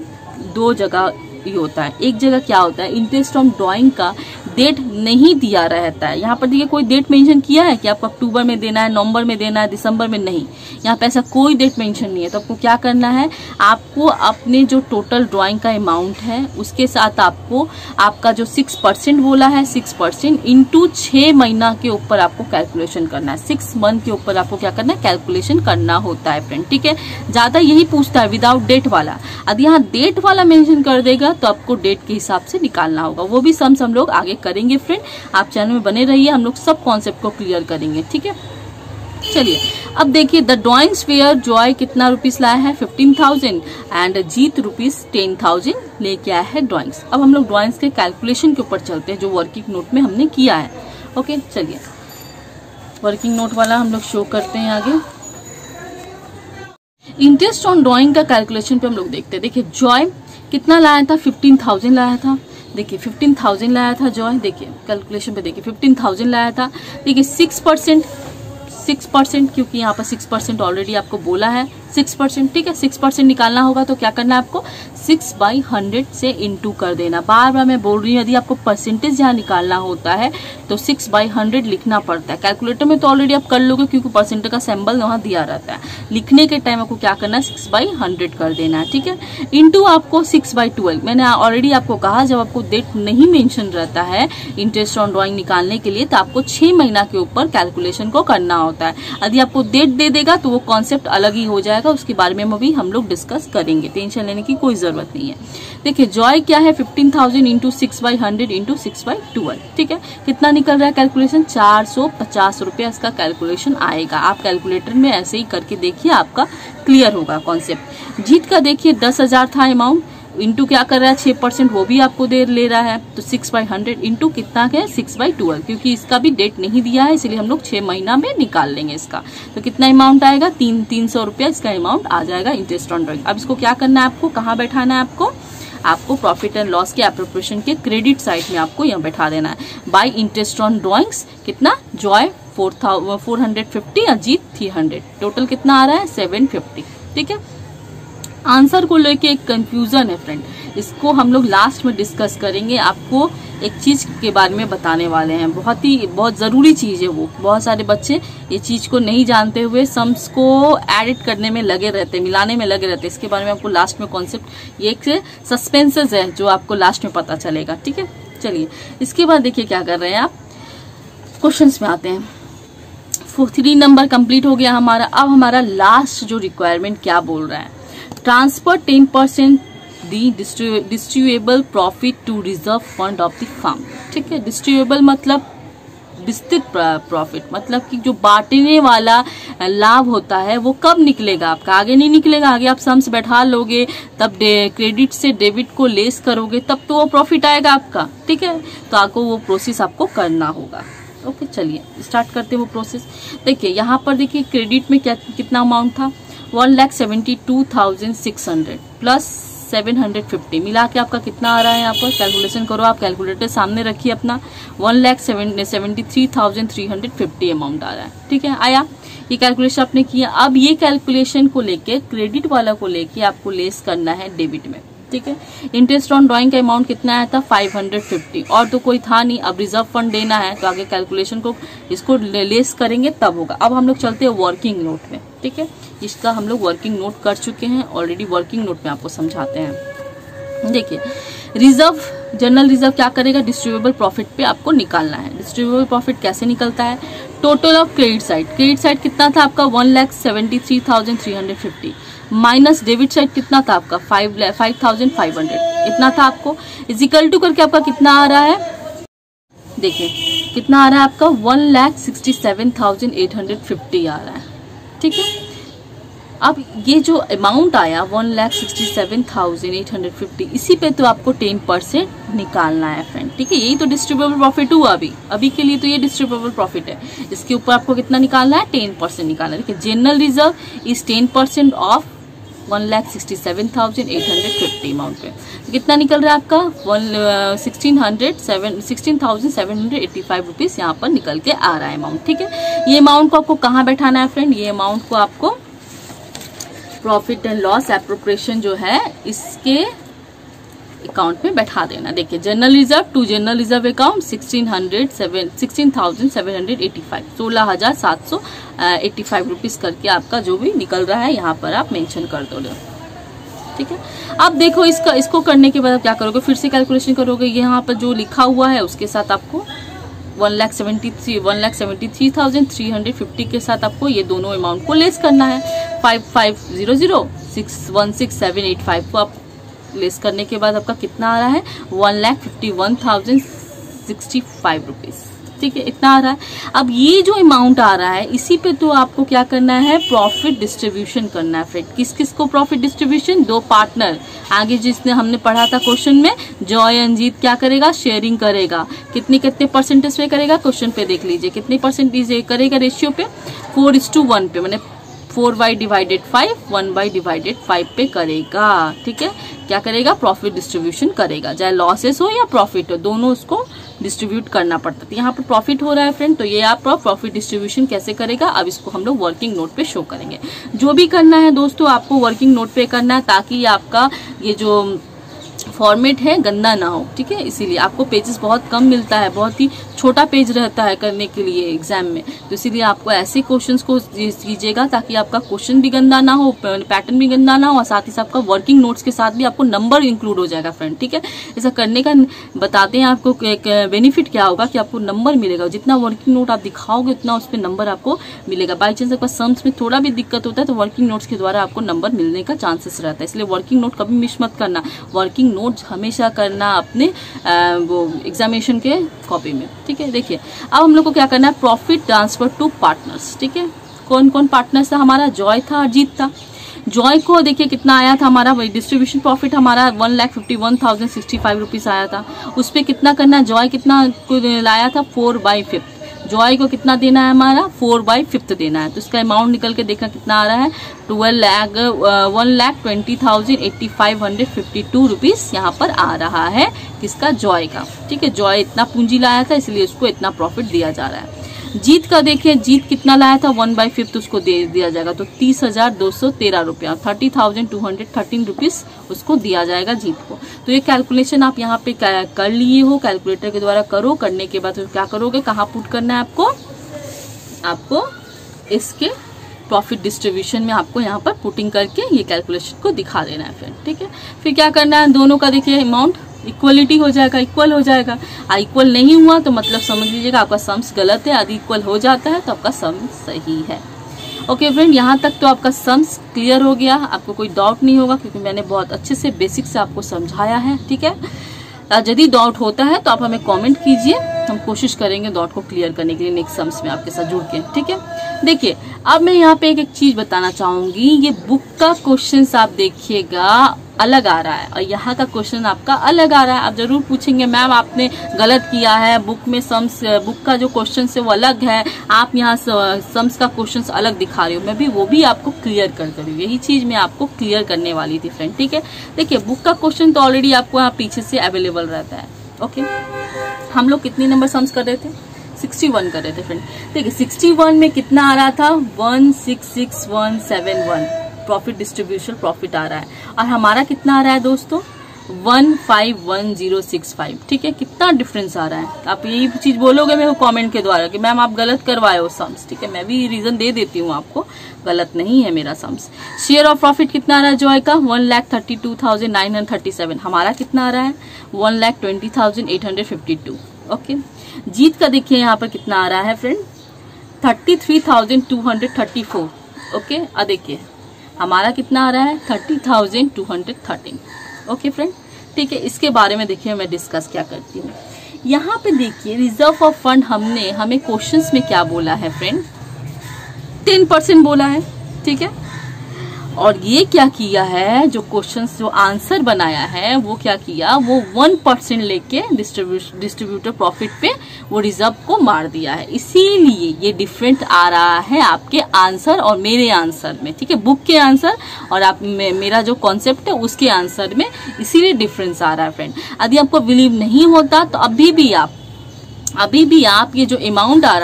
दो जगह ही होता है। एक जगह क्या होता है, इंटरेस्ट ऑन ड्रॉइंग का डेट नहीं दिया रहता है। यहाँ पर देखिए कोई डेट मेंशन किया है कि आपको अक्टूबर में देना है, नवंबर में देना है, दिसंबर में नहीं, यहाँ पे ऐसा कोई डेट मेंशन नहीं है। तो आपको क्या करना है, आपको अपने जो टोटल ड्राइंग का अमाउंट है उसके साथ आपको आपका जो 6% बोला है 6% इंटू 6 महीना के ऊपर आपको कैलकुलेशन करना है। 6 मंथ के ऊपर आपको क्या करना है, कैलकुलेशन करना होता है फ्रेंड। ठीक है, ज्यादा यही पूछता है विदाउट डेट वाला। यदि यहाँ डेट वाला मेंशन कर देगा तो आपको डेट के हिसाब से निकालना होगा। वो भी सम्स हम लोग आगे करेंगे फ्रेंड, आप चैनल में बने रहिए, हम लोग सब कॉन्सेप्ट को क्लियर करेंगे। ठीक है, चलिए अब देखिए द ड्रॉइंग्स फेयर जॉय कितना रुपीस लाया है 15,000 एंड जीत रुपीस 10,000 लेके आया है ड्रॉइंग्स। अब हम लोग ड्रॉइंग्स के कैलकुलेशन के ऊपर चलते हैं जो वर्किंग नोट में हमने किया है। ओके, चलिए वर्किंग नोट वाला हम लोग शो करते हैं आगे। इंटरेस्ट ऑन ड्रॉइंग का कैलकुलेशन पे हम लोग देखते हैं। देखिए जॉय कितना लाया था 15,000 लाया था। देखिए 15,000 लाया था जॉय, देखिए कैलकुलेशन पे देखिए 15,000 लाया था। देखिए 6% क्योंकि यहाँ पर 6% ऑलरेडी आपको बोला है 6%, ठीक है। 6% निकालना होगा तो क्या करना है आपको, 6/100 से इंटू कर देना। बार बार मैं बोल रही हूँ, यदि आपको परसेंटेज यहाँ निकालना होता है तो 6/100 लिखना पड़ता है। कैलकुलेटर में तो ऑलरेडी आप कर लोगे क्योंकि परसेंटेज का सिंबल वहाँ दिया रहता है। लिखने के टाइम आपको क्या करना है, 6/100 कर देना है, ठीक है। इंटू आपको 6/12, मैंने ऑलरेडी आपको कहा जब आपको डेट नहीं मेंशन रहता है इंटरेस्ट ऑन ड्राइंग निकालने के लिए तो आपको 6 महीना के ऊपर कैलकुलेशन को करना होता है। यदि आपको डेट दे देगा तो वो कॉन्सेप्ट अलग ही हो जाएगा, उसके बारे में भी हम लोग डिस्कस करेंगे, टेंशन लेने की कोई जरूरत नहीं है। देखिए जॉय क्या है, 15,000 इंटू 6/100 इंटू 6/12, ठीक है। कितना निकल रहा है कैलकुलेशन, 450 रुपया इसका कैलकुलेशन आएगा। आप कैलकुलेटर में ऐसे ही करके देखिए, आपका क्लियर होगा कॉन्सेप्ट। जीत का देखिए 10,000 था अमाउंट, इंटू क्या कर रहा है 6%, वो भी आपको दे ले रहा है तो 6/100 इंटू कितना है 6/12, क्योंकि इसका भी डेट नहीं दिया है इसलिए हम लोग 6 महीना में निकाल लेंगे इसका। तो कितना अमाउंट आएगा, 300 रुपया इसका अमाउंट आ जाएगा इंटरेस्ट ऑन ड्राइंग। अब इसको क्या करना है, आपको कहाँ बैठाना है, आपको प्रॉफिट एंड लॉस के एप्रोप्रिएशन के क्रेडिट साइड में आपको यहाँ बैठा देना है। बाय इंटरेस्ट ऑन ड्राइंग्स कितना, जॉय 450, अजीत 300, टोटल कितना आ रहा है 750, ठीक है। आंसर को लेके एक कंफ्यूजन है फ्रेंड, इसको हम लोग लास्ट में डिस्कस करेंगे। आपको एक चीज के बारे में बताने वाले हैं, बहुत जरूरी चीज है वो। बहुत सारे बच्चे ये चीज को नहीं जानते हुए सम्स को एडिट करने में लगे रहते, मिलाने में लगे रहते। इसके बारे में आपको लास्ट में कॉन्सेप्ट, ये एक सस्पेंसेस है जो आपको लास्ट में पता चलेगा, ठीक है। चलिए इसके बाद देखिए क्या कर रहे हैं आप, क्वेश्चंस में आते हैं। 3 नंबर कंप्लीट हो गया हमारा। अब हमारा लास्ट जो रिक्वायरमेंट क्या बोल रहा है, transfer 10% the distributable profit to reserve fund of the firm, ठीक है। डिस्ट्रीब्यूएबल मतलब विस्तृत प्रॉफिट, मतलब कि जो बांटने वाला लाभ होता है वो कब निकलेगा आपका, आगे नहीं निकलेगा। आगे आप सम्स बैठा लोगे, तब क्रेडिट से डेबिट को लेस करोगे तब तो वो प्रॉफिट आएगा आपका, ठीक है। तो आपको वो प्रोसेस आपको करना होगा। ओके चलिए स्टार्ट करते हैं वो प्रोसेस। देखिए यहाँ पर देखिए क्रेडिट में क्या कितना अमाउंट था, 1,72,600 प्लस 750 मिला के आपका कितना आ रहा है, यहाँ पर कैलकुलेशन करो आप, कैलकुलेटर सामने रखिए अपना, 1,73,350 अमाउंट आ रहा है, ठीक है। आया ये कैलकुलेशन आपने किया। अब ये कैलकुलेशन को लेके क्रेडिट वाला को लेके आपको लेस करना है डेबिट में, ठीक है। इंटरेस्ट ऑन ड्राइंग का अमाउंट कितना आया था 550, और तो कोई था नहीं। अब रिजर्व फंड देना है तो आगे कैलकुलेशन को इसको लेस करेंगे तब होगा। अब हम लोग चलते हैं वर्किंग नोट में, ठीक है। इसका हम लोग वर्किंग नोट कर चुके हैं ऑलरेडी, वर्किंग नोट में आपको समझाते हैं। देखिए रिजर्व, जनरल रिजर्व क्या करेगा, डिस्ट्रीब्यूएबल प्रॉफिट पे आपको निकालना है। डिस्ट्रीब्यूएबल प्रॉफिट कैसे निकलता है, टोटल ऑफ क्रेडिट साइड कितना था आपका 1,73,350 माइनस डेबिट साइड कितना था आपका 5,500 इतना था आपको, इजिकल टू करके आपका कितना आ रहा है, देखिए कितना आ रहा है आपका 1,67,850 आ रहा है, ठीक है। अब ये जो अमाउंट आया 1,67,850, इसी पे तो आपको 10% निकालना है फ्रेंड, ठीक है। यही तो डिस्ट्रीब्यूएबल प्रॉफिट हुआ अभी के लिए, तो ये डिस्ट्रीब्यूएबल प्रॉफिट है। इसके ऊपर आपको कितना निकालना है, 10% निकालना है। देखिए general reserve is 10% of 1,67,850 amount पे तो कितना निकल रहा है आपका 16,785 रुपीज यहाँ पर निकल के आ रहा है अमाउंट, ठीक है। ये अमाउंट को आपको कहाँ बैठाना है फ्रेंड, ये अमाउंट को आपको प्रॉफिट एंड लॉस एप्रोप्रिएशन जो है इसके अकाउंट में बैठा देना। देखिए general reserve to general reserve account 16,785 rupees करके आपका जो भी निकल रहा है यहाँ पर आप मेंशन कर दो, ठीक है। अब देखो इसको करने के बाद आप क्या करोगे, फिर से कैलकुलेशन करोगे। यहाँ पर जो लिखा हुआ है उसके साथ आपको 1,73,350 के साथ आपको ये दोनों अमाउंट को लेस करना है। 5500 616,785 को आप लेस करने के बाद आपका कितना आ रहा है 1,51,065 रुपीज, ठीक है, इतना आ रहा है। अब ये जो अमाउंट आ रहा है इसी पे तो आपको क्या करना है, प्रॉफिट डिस्ट्रीब्यूशन करना है फ्रेंड। किस किस को प्रॉफिट डिस्ट्रीब्यूशन, दो पार्टनर, आगे जिसने हमने पढ़ा था क्वेश्चन में, जॉय अंजीत क्या करेगा, शेयरिंग करेगा। कितने परसेंटेज पे करेगा, क्वेश्चन पे देख लीजिए कितने परसेंटेज करेगा रेशियो पे, 4:1 पे, मैंने 4/5 1/5 पे करेगा। ठीक है, क्या करेगा, प्रॉफिट डिस्ट्रीब्यूशन करेगा, चाहे लॉसेस हो या प्रॉफिट हो, दोनों उसको डिस्ट्रीब्यूट करना पड़ता है। यहाँ पर प्रॉफिट हो रहा है फ्रेंड, तो ये आप प्रॉफिट डिस्ट्रीब्यूशन कैसे करेगा, अब इसको हम लोग वर्किंग नोट पे शो करेंगे। जो भी करना है दोस्तों आपको वर्किंग नोट पे करना है, ताकि आपका ये जो फॉर्मेट है गंदा ना हो। ठीक है, इसीलिए आपको पेजेस बहुत कम मिलता है, बहुत ही छोटा पेज रहता है करने के लिए एग्जाम में, तो इसीलिए आपको ऐसे क्वेश्चंस को कीजिएगा ताकि आपका क्वेश्चन भी गंदा ना हो, पैटर्न भी गंदा ना हो, और साथ ही साथ आपका वर्किंग नोट्स के साथ भी आपको नंबर इंक्लूड हो जाएगा फ्रेंड। ठीक है, ऐसा करने का बताते हैं आपको एक बेनिफिट क्या होगा कि आपको नंबर मिलेगा, जितना वर्किंग नोट आप दिखाओगे उतना उस पर नंबर आपको मिलेगा। बाई चांस आपका सम्स में थोड़ा भी दिक्कत होता है तो वर्किंग नोट्स के द्वारा आपको नंबर मिलने का चांसेस रहता है, इसलिए वर्किंग नोट कभी मिस मत करना। वर्किंग नोट हमेशा करना अपने वो एग्जामिनेशन के कॉपी में। ठीक है, देखिए अब हम लोग को क्या करना है, प्रॉफिट ट्रांसफर टू पार्टनर्स। ठीक है, कौन कौन पार्टनर्स था, हमारा जॉय था और जीत था। जॉय को देखिए कितना आया था, हमारा डिस्ट्रीब्यूशन प्रॉफिट हमारा 1,51,065 रुपीज आया था। उस पर कितना करना है, जॉय कितना लाया था, 4/5। जॉय को कितना देना है, हमारा 4/5 देना है, तो इसका अमाउंट निकल के देखना कितना आ रहा है, 1,20,8552 रुपीज यहाँ पर आ रहा है, किसका, जॉय का। ठीक है, जॉय इतना पूंजी लाया था इसलिए उसको इतना प्रॉफिट दिया जा रहा है। जीत का देखिए, जीत कितना लाया था, 1/5 उसको दे दिया जाएगा, तो 30,213 रुपया, 30,213 रुपीज उसको दिया जाएगा जीत को। तो ये कैलकुलेशन आप यहाँ पे कर लिए हो, कैलकुलेटर के द्वारा करो। करने के बाद क्या करोगे, कहाँ पुट करना है आपको इसके प्रॉफिट डिस्ट्रीब्यूशन में आपको यहाँ पर पुटिंग करके ये कैलकुलेशन को दिखा देना है फ्रेंड। ठीक है, फिर क्या करना है, दोनों का देखिए अमाउंट इक्वलिटी हो जाएगा, इक्वल हो जाएगा। इक्वल नहीं हुआ तो मतलब समझ लीजिएगा आपका सम्स गलत है, यदि इक्वल हो जाता है तो आपका सम्स सही है। ओके फ्रेंड, यहाँ तक तो आपका सम्स क्लियर हो गया, आपको कोई डाउट नहीं होगा क्योंकि मैंने बहुत अच्छे से बेसिक से आपको समझाया है। ठीक है, यदि डाउट होता है तो आप हमें कमेंट कीजिए, हम कोशिश करेंगे डाउट को क्लियर करने के लिए नेक्स्ट सम्स में आपके साथ जुड़ के। ठीक है, देखिए अब मैं यहाँ पे एक चीज बताना चाहूंगी, ये बुक का क्वेश्चन आप देखिएगा अलग आ रहा है और यहाँ का क्वेश्चन आपका अलग आ रहा है। आप जरूर पूछेंगे मैम आपने गलत किया है, बुक में सम्स, बुक का जो क्वेश्चन है वो अलग है, आप यहाँ सम्स का क्वेश्चन अलग दिखा रही हो। मैं भी वो भी आपको क्लियर कर रही हूँ, यही चीज मैं आपको क्लियर करने वाली थी फ्रेंड। ठीक है, देखिए बुक का क्वेश्चन तो ऑलरेडी आपको यहाँ पीछे से अवेलेबल रहता है। ओके, हम लोग कितने नंबर सम्स कर रहे थे, 61 कर रहे थे फ्रेंड। देखिए 61 में कितना आ रहा था, 166,171 प्रॉफिट डिस्ट्रीब्यूशन प्रॉफिट आ रहा है, और हमारा कितना आ रहा है दोस्तों, 151,065। ठीक है, कितना डिफरेंस आ रहा है। आप यही चीज बोलोगे मेरे को कमेंट के द्वारा कि मैम आप गलत करवाए हो सम्स। ठीक है, मैं भी रीजन दे देती हूँ आपको, गलत नहीं है मेरा सम्स। शेयर ऑफ प्रॉफिट कितना आ रहा है जॉय का, 1,32,937। हमारा कितना आ रहा है, 1,20,852। ओके, जीत का देखिए यहाँ पर कितना आ रहा है फ्रेंड, 33,234। ओके, और देखिए हमारा कितना आ रहा है, 30,213। ओके फ्रेंड, ठीक है, इसके बारे में देखिए मैं डिस्कस क्या करती हूँ। यहाँ पे देखिए रिजर्व ऑफ फंड हमें क्वेश्चंस में क्या बोला है फ्रेंड, 10% बोला है। ठीक है, और ये क्या किया है, जो क्वेश्चंस जो आंसर बनाया है वो क्या किया, वो 1% लेके डिस्ट्रीब्यूटर प्रॉफिट पे वो रिजर्व को मार दिया है, इसीलिए ये डिफरेंट आ रहा है आपके आंसर और मेरे आंसर में। ठीक है, बुक के आंसर और आप मेरा जो कॉन्सेप्ट है उसके आंसर में, इसीलिए डिफरेंस आ रहा है फ्रेंड। यदि आपको बिलीव नहीं होता तो अभी भी आप ये जो अमाउंट आ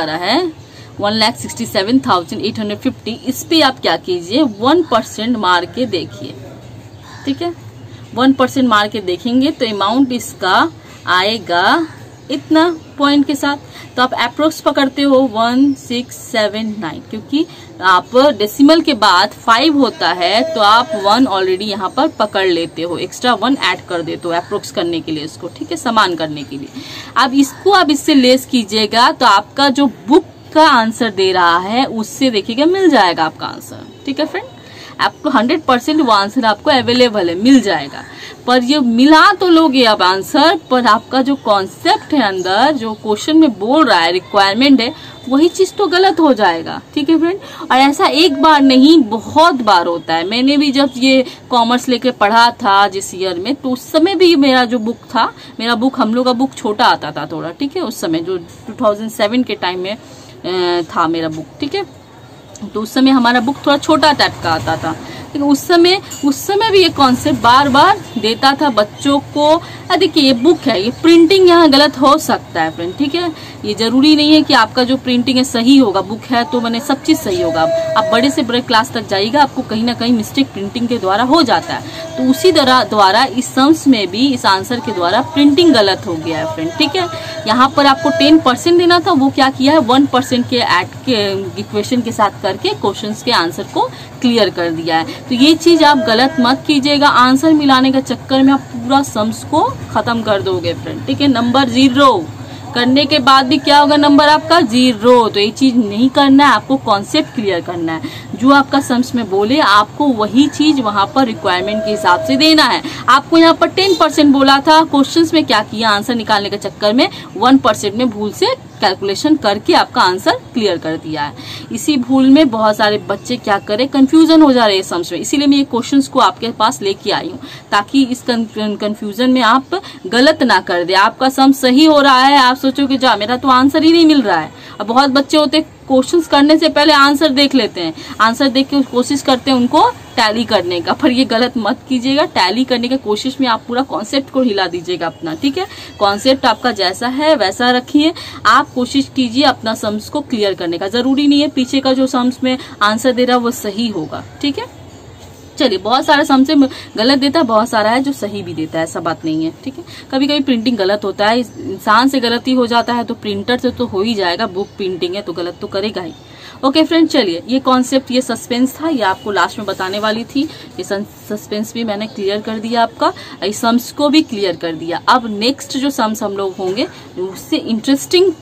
रहा है, 1,67,850, इस पे आप क्या कीजिए, 1% मार के देखिए। ठीक है, 1% मार के देखेंगे तो अमाउंट इसका आएगा इतना पॉइंट के साथ। तो आप अप्रोक्स पकड़ते हो 1679, क्योंकि आप डेसिमल के बाद 5 होता है तो आप 1 ऑलरेडी यहाँ पर पकड़ लेते हो, एक्स्ट्रा 1 ऐड कर देते हो अप्रोक्स करने के लिए इसको। ठीक है, समान करने के लिए। अब इसको आप इससे लेस कीजिएगा तो आपका जो बुक का आंसर दे रहा है उससे देखिएगा मिल जाएगा आपका आंसर। ठीक है फ्रेंड, आपको 100% वो आंसर आपको अवेलेबल है, मिल जाएगा। पर ये मिला तो लोगे अब आंसर, पर आपका जो कॉन्सेप्ट है अंदर, जो क्वेश्चन में बोल रहा है, रिक्वायरमेंट है, वही चीज तो गलत हो जाएगा। ठीक है फ्रेंड, और ऐसा एक बार नहीं बहुत बार होता है। मैंने भी जब ये कॉमर्स लेके पढ़ा था जिस ईयर में, तो उस समय भी मेरा जो बुक था, हम लोग का बुक छोटा आता था थोड़ा। ठीक है, उस समय जो 2007 के टाइम में था मेरा बुक, ठीक है। तो उस समय हमारा बुक थोड़ा छोटा टाइप का आता था, लेकिन उस समय भी ये कॉन्सेप्ट बार बार देता था बच्चों को। देखिए ये बुक है, ये प्रिंटिंग यहाँ गलत हो सकता है फ्रेंड, ठीक है। ये जरूरी नहीं है कि आपका जो प्रिंटिंग है सही होगा, बुक है तो मैंने सब चीज सही होगा। आप बड़े से बड़े क्लास तक जाइएगा, आपको कहीं ना कहीं मिस्टेक प्रिंटिंग के द्वारा हो जाता है। तो उसी द्वारा इस सम्स में भी इस आंसर के द्वारा प्रिंटिंग गलत हो गया है फ्रेंड, ठीक है। यहाँ पर आपको 10% देना था, वो क्या किया है 1% के ऐड के इक्वेशन के साथ करके क्वेश्चन के आंसर को क्लियर कर दिया है। तो ये चीज आप गलत मत कीजिएगा, आंसर मिलाने के चक्कर में आप पूरा सम्स को खत्म कर दोगे फ्रेंड, ठीक है। नंबर 0 करने के बाद भी क्या होगा, नंबर आपका 0। तो ये चीज नहीं करना है, आपको कॉन्सेप्ट क्लियर करना है। जो आपका सम्स में बोले आपको वही चीज वहां पर रिक्वायरमेंट के हिसाब से देना है। आपको यहाँ पर 10% बोला था, क्वेश्चंस में क्या किया, आंसर निकालने के चक्कर में 1% में भूल से कैलकुलेशन करके आपका आंसर क्लियर कर दिया है। इसी भूल में बहुत सारे बच्चे क्या करें, कंफ्यूजन हो जा रहे हैं सम्स में। इसीलिए मैं ये क्वेश्चंस को आपके पास लेके आई हूँ, ताकि इस कंफ्यूजन में आप गलत ना कर दे। आपका सम सही हो रहा है, आप सोचोगे जा मेरा तो आंसर ही नहीं मिल रहा है। अब बहुत बच्चे होते क्वेश्चंस करने से पहले आंसर देख लेते हैं, आंसर देख के कोशिश करते हैं उनको टैली करने का, पर ये गलत मत कीजिएगा। टैली करने की कोशिश में आप पूरा कॉन्सेप्ट को हिला दीजिएगा अपना, ठीक है। कॉन्सेप्ट आपका जैसा है वैसा रखिए, आप कोशिश कीजिए अपना सम्स को क्लियर करने का। जरूरी नहीं है पीछे का जो सम्स में आंसर दे रहा है वो सही होगा, ठीक है। चलिए, बहुत सारा सम से गलत देता है, बहुत सारा है जो सही भी देता है, ऐसा बात नहीं है, ठीक है। कभी कभी प्रिंटिंग गलत होता है, इंसान से गलती हो जाता है तो प्रिंटर से तो हो ही जाएगा, बुक प्रिंटिंग है तो गलत तो करेगा ही। ओके फ्रेंड, चलिए ये कॉन्सेप्ट, ये सस्पेंस था, ये आपको लास्ट में बताने वाली थी। ये सस्पेंस भी मैंने क्लियर कर दिया आपका, इस सम्स को भी क्लियर कर दिया। अब नेक्स्ट जो सम्स हम लोग होंगे उससे इंटरेस्टिंग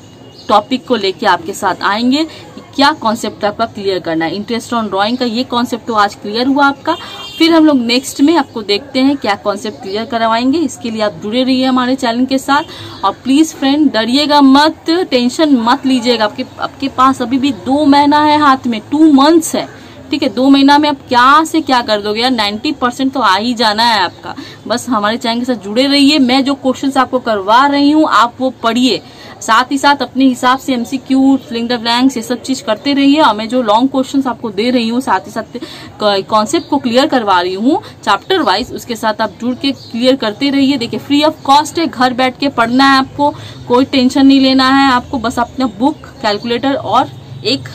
टॉपिक को लेके आपके साथ आएंगे कि क्या कॉन्सेप्ट आपका क्लियर करना है। इंटरेस्ट ऑन ड्राइंग का ये कॉन्सेप्ट तो आज क्लियर हुआ आपका। फिर हम लोग नेक्स्ट में आपको देखते हैं क्या कॉन्सेप्ट क्लियर करवाएंगे। इसके लिए आप जुड़े रहिए हमारे चैनल के साथ। और प्लीज फ्रेंड डरिएगा मत, टेंशन मत लीजिएगा। आपके पास अभी भी 2 महीना है हाथ में, 2 मंथ्स है, ठीक है। 2 महीना में आप क्या से क्या कर दोगे यार, 90% तो आ ही जाना है आपका। बस हमारे चैनल के साथ जुड़े रहिए। मैं जो क्वेश्चंस आपको करवा रही हूँ आप वो पढ़िए, साथ ही साथ अपने हिसाब से MCQ, फिलिंग द ब्लैंक्स ये सब चीज करते रहिए। और मैं जो लॉन्ग क्वेश्चंस आपको दे रही हूँ, साथ ही साथ कॉन्सेप्ट को क्लियर करवा रही हूँ चैप्टर वाइज, उसके साथ आप जुड़ के क्लियर करते रहिए। देखिए फ्री ऑफ कॉस्ट है, घर बैठ के पढ़ना है आपको, कोई टेंशन नहीं लेना है आपको। बस अपना बुक, कैलकुलेटर और एक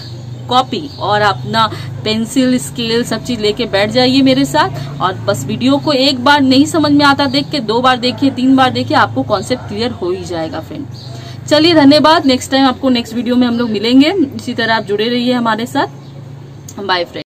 कॉपी और अपना पेंसिल, स्केल सब चीज लेके बैठ जाइए मेरे साथ। और बस वीडियो को एक बार नहीं समझ में आता देख के 2 बार देखिए, 3 बार देखिए, आपको कॉन्सेप्ट क्लियर हो ही जाएगा फ्रेंड। चलिए धन्यवाद। नेक्स्ट टाइम आपको नेक्स्ट वीडियो में हम लोग मिलेंगे। इसी तरह आप जुड़े रहिए हमारे साथ। Bye friend.